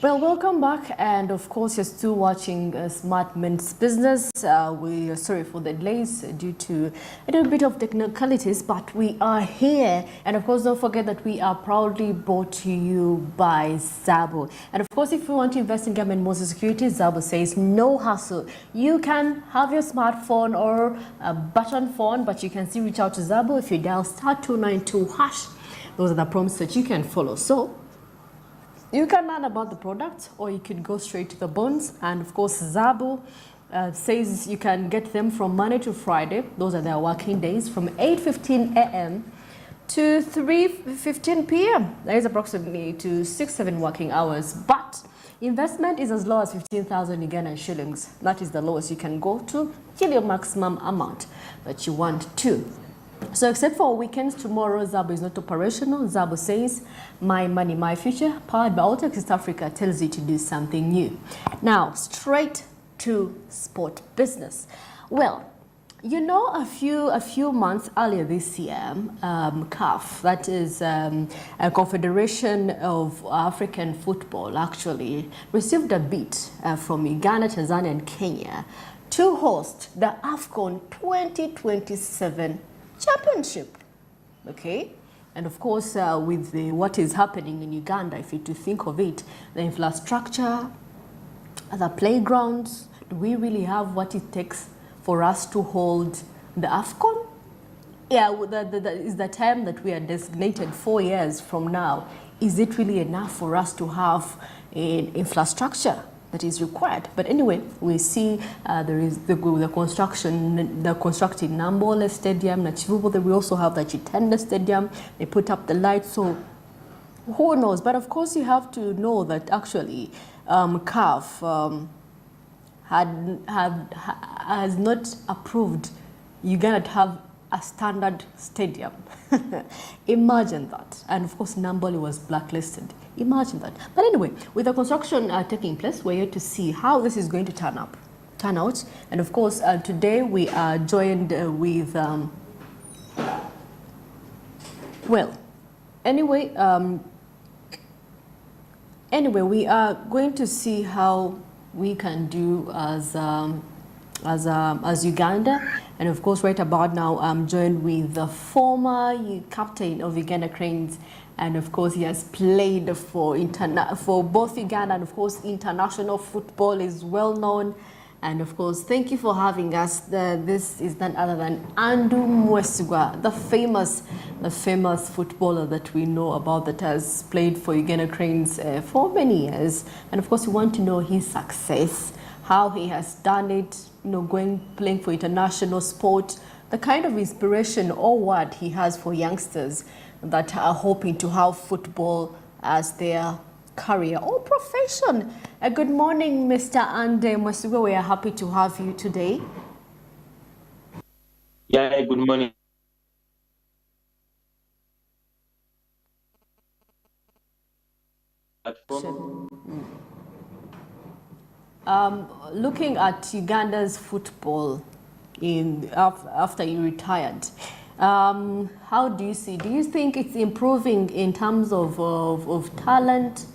Well, welcome back, and of course you're still watching Smart Mints Business. We are sorry for the delays due to a little bit of technicalities, but we are here. And of course, don't forget that we are proudly brought to you by Zabo. And of course, if you want to invest in government most security, Zabo says no hassle. You can have your smartphone or a button phone, but you can still reach out to Zabo if you dial *292#. Those are the prompts that you can follow. So you can learn about the product, or you could go straight to the bonds. And of course, Zabo says you can get them from Monday to Friday. Those are their working days, from 8:15 a.m. to 3:15 p.m. That is approximately to 6-7 working hours. But investment is as low as 15,000 Ugandan shillings. That is the lowest you can go to till your maximum amount that you want to. So except for weekends, tomorrow Zabo is not operational. Zabo says, my money, my future, powered by Autox East Africa, tells you to do something new. Now, straight to sport business. Well, you know, a few months earlier this year, CAF, that is a Confederation of African Football, actually received a bid from Uganda, Tanzania, and Kenya to host the Afcon 2027 championship. Okay, and of course with what is happening in Uganda, if you to think of it, the infrastructure, the playgrounds, do we really have what it takes for us to hold the Afcon? Yeah, is the time that we are designated 4 years from now, is it really enough for us to have an infrastructure that is required? But anyway, we see there is the constructing Namboole Stadium, Nachivubo. We also have the Chitenda Stadium. They put up the lights, so who knows? But of course, you have to know that actually CAF has not approved Uganda to have a standard stadium. Imagine that. And of course, Namboole was blacklisted. Imagine that. But anyway, with the construction taking place, we're here to see how this is going to turn out. And of course, today we are joined with, anyway, we are going to see how we can do as Uganda. And of course, right about now, I'm joined with the former captain of Uganda Cranes. And of course, he has played for both Uganda and of course international football, is well known. And of course, thank you for having us. This is none other than Andu Mwesigwa, the famous footballer that we know about, that has played for Uganda Cranes for many years. And of course, we want to know his success, how he has done it, you know, playing for international sport, the kind of inspiration or what he has for youngsters that are hoping to have football as their career or profession. Good morning, Mr. Ande Mwesigwa. We are happy to have you today. Yeah, good morning. Looking at Uganda's football after you retired, how do you see? Do you think it's improving in terms of talent?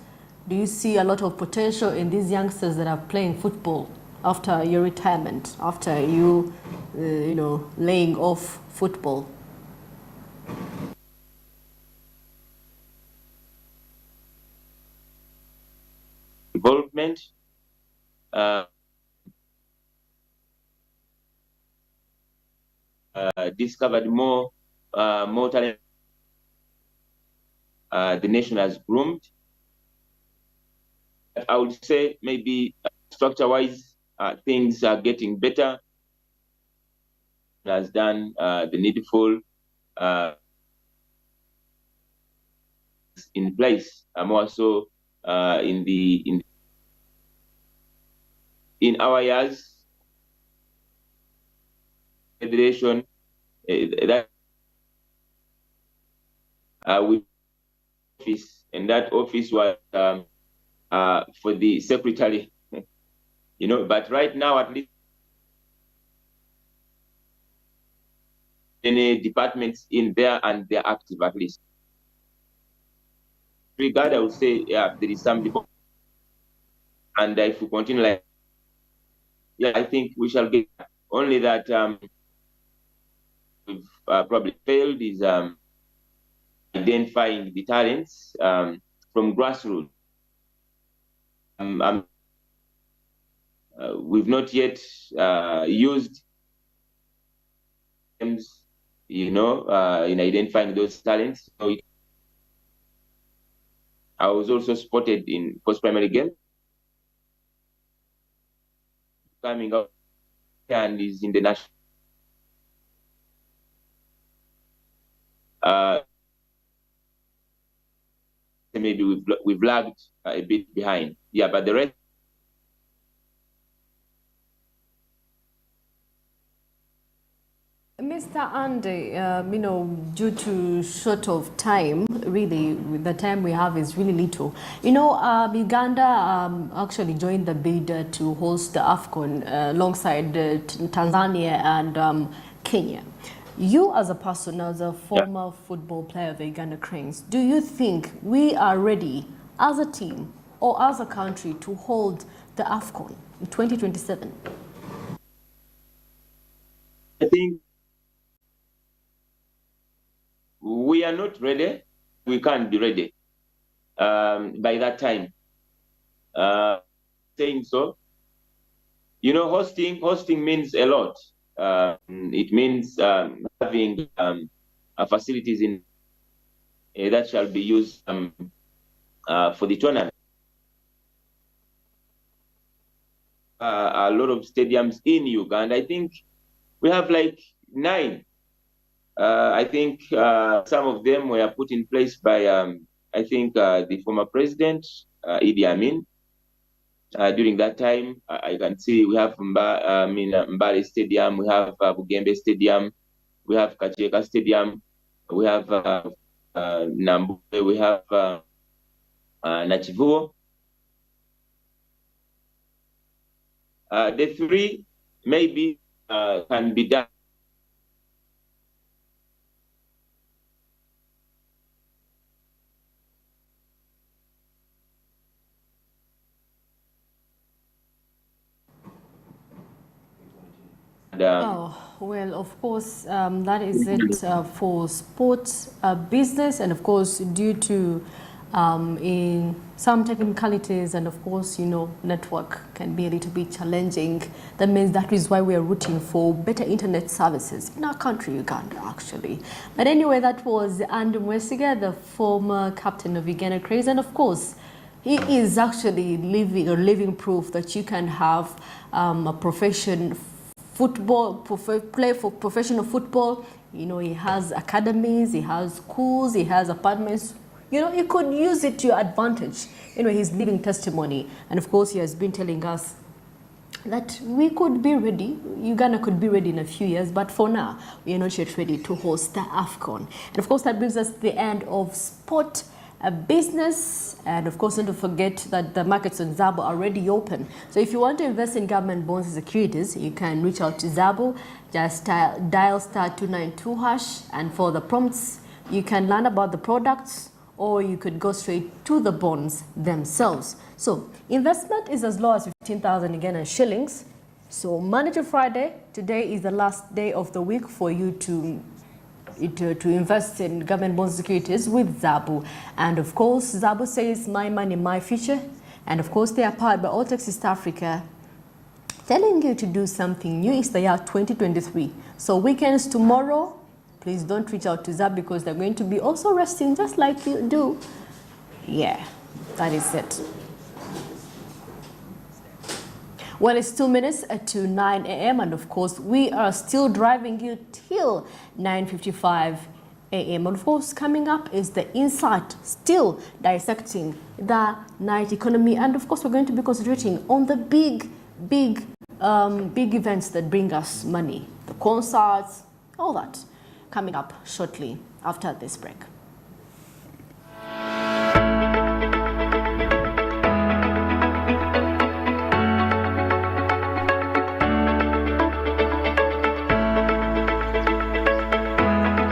Do you see a lot of potential in these youngsters that are playing football after your retirement, after you, laying off football? Involvement. Discovered more talent. The nation has groomed. I would say maybe structure-wise, things are getting better. Has done the needful in place. More so in our years. Federation that with office, and that office was for the secretary, but right now at least any departments in there, and they're active at least. Regard, I would say, yeah, there is some And if we continue like, yeah, I think we shall get only that we've probably failed is identifying the talents from grassroots. We've not yet used them, in identifying those talents. So I was also spotted in post-primary game, coming up and is in the national. Maybe we've lagged a bit behind. Yeah, but the rest. Mr. Andy, due to short of time, really, the time we have is really little. Uganda actually joined the bid to host the Afcon alongside Tanzania and Kenya. You as a person, as a former football player of the Uganda Cranes, do you think we are ready as a team or as a country to hold the Afcon in 2027? I think we are not ready. We can't be ready by that time. Saying so, hosting means a lot. It means having facilities in that shall be used for the tournament. A lot of stadiums in Uganda. I think we have like 9. I think some of them were put in place by, I think, the former president, Idi Amin. During that time, I can see we have Mbale Stadium, we have Bugembe Stadium, we have Kacheka Stadium, we have Nambwe, we have Nachivuo. The 3 maybe can be done. Well, of course, that is it for sports business, and of course, due to in some technicalities, and of course, network can be a little bit challenging. That means that is why we are rooting for better internet services in our country, Uganda, actually. But anyway, that was Andy Mwesiga, the former captain of Uganda Cranes, and of course, he is actually living proof that you can have a profession. Play for professional football. He has academies, he has schools, he has apartments. You could use it to your advantage. He's living testimony. And of course, he has been telling us that we could be ready. Uganda could be ready in a few years, but for now, we are not yet ready to host the Afcon. And of course, that brings us to the end of sport business, and of course, don't forget that the markets on Zabo are already open. So if you want to invest in government bonds and securities, you can reach out to Zabo. Just dial *292#, and for the prompts, you can learn about the products, or you could go straight to the bonds themselves. So investment is as low as 15,000 Ugandan shillings. So Monday to Friday, today is the last day of the week for you to invest in government bond securities with Zabu. And of course, Zabu says my money, my future. And of course, they are powered by Altex East Africa, telling you to do something new. It's the year 2023. So weekends tomorrow, please don't reach out to Zabu because they're going to be also resting just like you do. Yeah, that is it. Well, it's 2 minutes to 9 a.m. and of course, we are still driving you till 9:55 a.m. And of course, coming up is the Insight, still dissecting the night economy. And of course, we're going to be concentrating on the big events that bring us money, the concerts, all that, coming up shortly after this break.